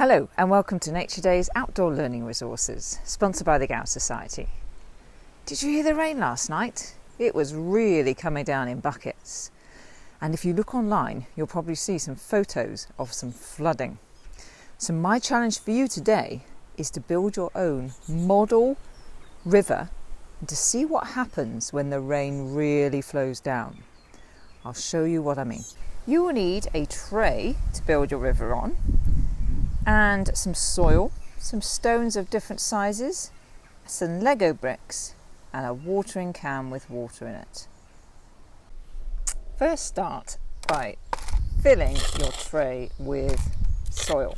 Hello and welcome to Nature Day's Outdoor Learning Resources, sponsored by the Gout Society. Did you hear the rain last night? It was really coming down in buckets. And if you look online, you'll probably see some photos of some flooding. So my challenge for you today is to build your own model river and to see what happens when the rain really flows down. I'll show you what I mean. You will need a tray to build your river on, and some soil, some stones of different sizes, some Lego bricks, and a watering can with water in it. First, start by filling your tray with soil.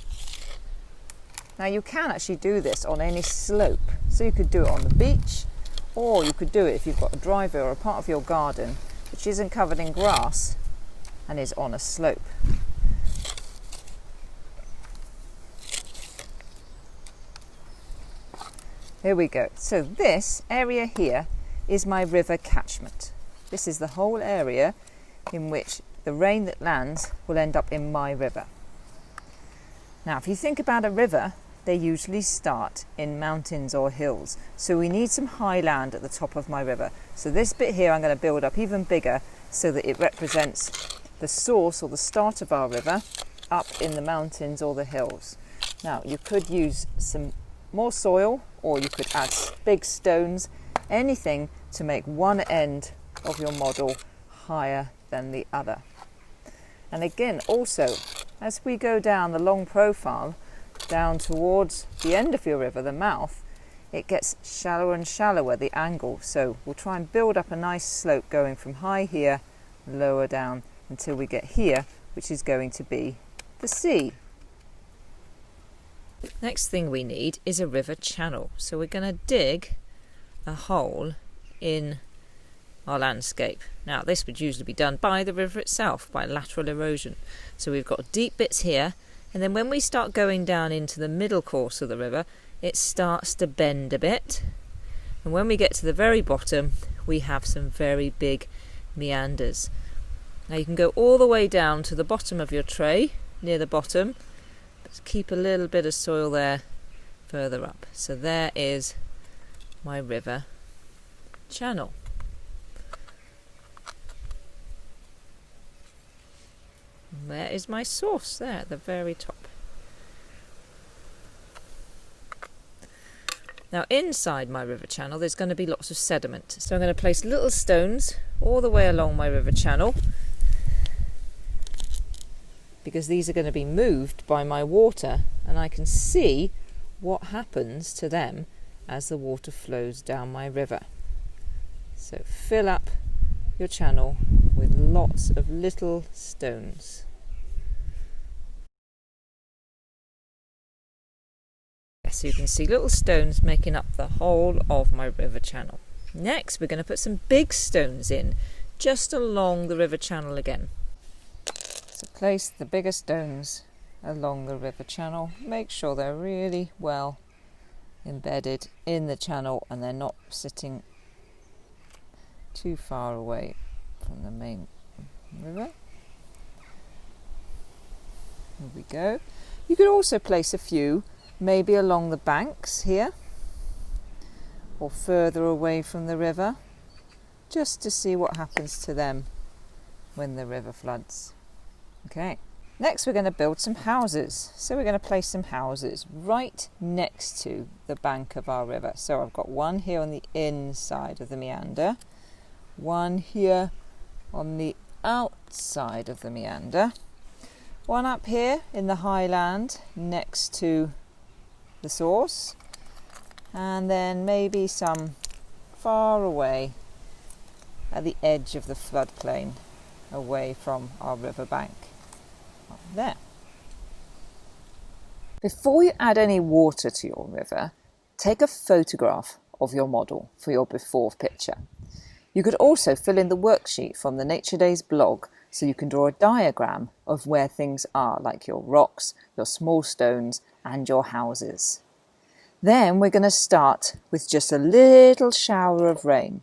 Now you can actually do this on any slope, so you could do it on the beach, or you could do it if you've got a driveway or a part of your garden which isn't covered in grass and is on a slope. Here we go. So this area here is my river catchment. This is the whole area in which the rain that lands will end up in my river. Now, if you think about a river, they usually start in mountains or hills. So we need some high land at the top of my river. So this bit here I'm going to build up even bigger so that it represents the source or the start of our river up in the mountains or the hills. Now, you could use some more soil, or you could add big stones, anything to make one end of your model higher than the other. And again, also, as we go down the long profile, down towards the end of your river, the mouth, it gets shallower and shallower, the angle. So we'll try and build up a nice slope going from high here, lower down, until we get here, which is going to be the sea. Next thing we need is a river channel. So we're going to dig a hole in our landscape. Now this would usually be done by the river itself, by lateral erosion. So we've got deep bits here, and then when we start going down into the middle course of the river, it starts to bend a bit. And when we get to the very bottom, we have some very big meanders. Now you can go all the way down to the bottom of your tray, near the bottom, keep a little bit of soil there further up. So there is my river channel. And there is my source there at the very top. Now inside my river channel there's going to be lots of sediment. So I'm going to place little stones all the way along my river channel, because these are going to be moved by my water, and I can see what happens to them as the water flows down my river. So fill up your channel with lots of little stones. So you can see little stones making up the whole of my river channel. Next we're going to put some big stones in just along the river channel again. So place the bigger stones along the river channel. Make sure they're really well embedded in the channel and they're not sitting too far away from the main river. Here we go. You could also place a few maybe along the banks here or further away from the river, just to see what happens to them when the river floods. Okay, next we're going to build some houses. So we're going to place some houses right next to the bank of our river. So I've got one here on the inside of the meander, one here on the outside of the meander, one up here in the high land next to the source, and then maybe some far away at the edge of the floodplain away from our river bank. There. Before you add any water to your river, take a photograph of your model for your before picture. You could also fill in the worksheet from the Nature Days blog, so you can draw a diagram of where things are, like your rocks, your small stones and your houses. Then we're going to start with just a little shower of rain.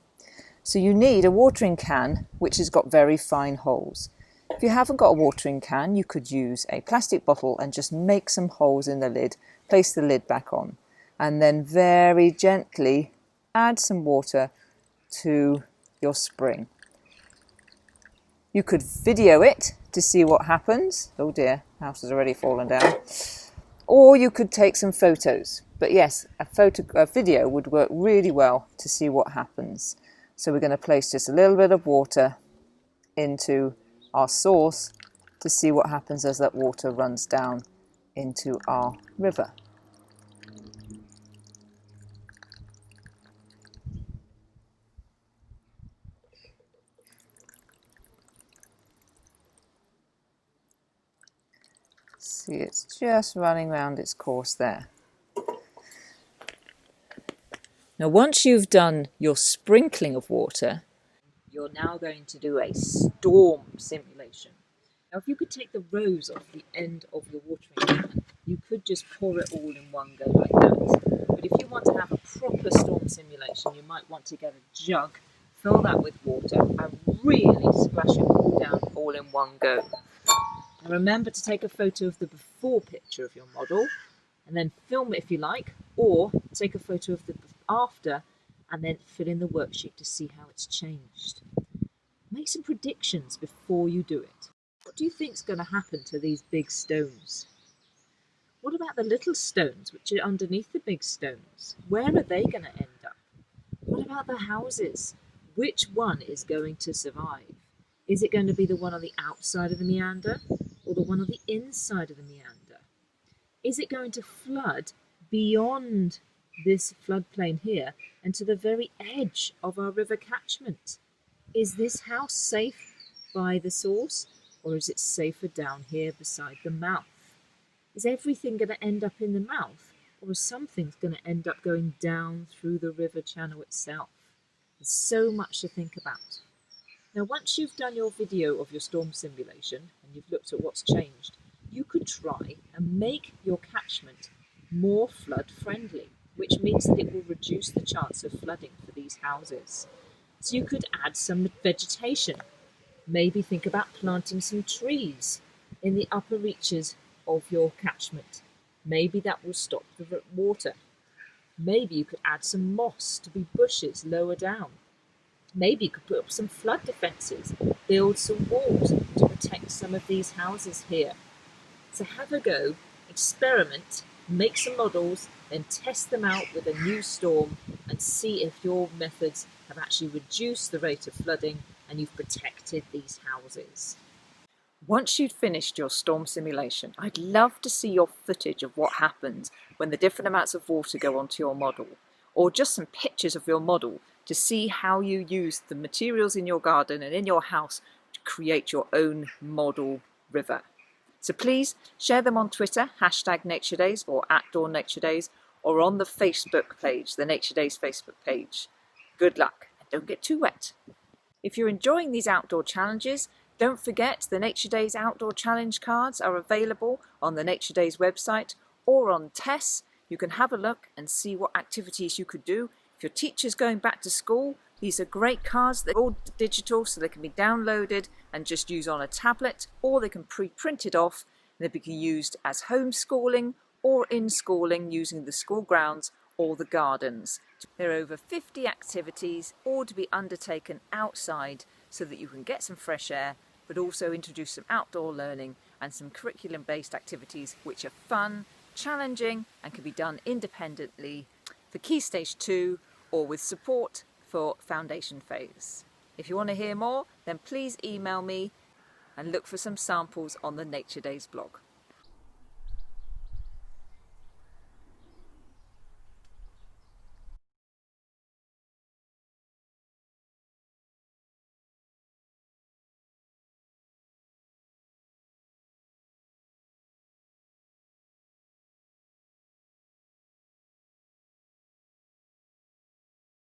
So you need a watering can which has got very fine holes. If you haven't got a watering can, you could use a plastic bottle and just make some holes in the lid, place the lid back on, and then very gently add some water to your spring. You could video it to see what happens. Oh dear, house has already fallen down. Or you could take some photos. But yes, a video would work really well to see what happens. So we're going to place just a little bit of water into our sauce to see what happens as that water runs down into our river. See, it's just running round its course there. Now, once you've done your sprinkling of water, you're now going to do a storm simulation. Now, if you could take the rose off the end of your watering can, you could just pour it all in one go like that. But if you want to have a proper storm simulation, you might want to get a jug, fill that with water, and really splash it all down all in one go. And remember to take a photo of the before picture of your model, and then film it if you like, or take a photo of the after and then fill in the worksheet to see how it's changed. Make some predictions before you do it. What do you think is going to happen to these big stones? What about the little stones which are underneath the big stones? Where are they going to end up? What about the houses? Which one is going to survive? Is it going to be the one on the outside of the meander or the one on the inside of the meander? Is it going to flood beyond this floodplain here and to the very edge of our river catchment? Is this house safe by the source, or is it safer down here beside the mouth? Is everything going to end up in the mouth, or is something going to end up going down through the river channel itself? There's so much to think about. Now, once you've done your video of your storm simulation and you've looked at what's changed, you could try and make your catchment more flood friendly, which means that it will reduce the chance of flooding for these houses. So you could add some vegetation. Maybe think about planting some trees in the upper reaches of your catchment. Maybe that will stop the water. Maybe you could add some moss to be bushes lower down. Maybe you could put up some flood defences, build some walls to protect some of these houses here. So have a go, experiment, make some models, then test them out with a new storm and see if your methods have actually reduced the rate of flooding and you've protected these houses. Once you've finished your storm simulation, I'd love to see your footage of what happens when the different amounts of water go onto your model, or just some pictures of your model to see how you use the materials in your garden and in your house to create your own model river. So please share them on Twitter, #NatureDays or @DawnNatureDays, or on the Facebook page, the Nature Days Facebook page. Good luck and don't get too wet. If you're enjoying these outdoor challenges, don't forget the Nature Days Outdoor Challenge cards are available on the Nature Days website or on Tess. You can have a look and see what activities you could do. If your teacher's going back to school, these are great cards. They're all digital, so they can be downloaded and just used on a tablet, or they can pre-print it off and they can be used as homeschooling or in schooling using the school grounds or the gardens. There are over 50 activities, all to be undertaken outside so that you can get some fresh air, but also introduce some outdoor learning and some curriculum-based activities which are fun, challenging and can be done independently for Key Stage 2 or with support for foundation phase. If you want to hear more, then please email me and look for some samples on the Nature Days blog.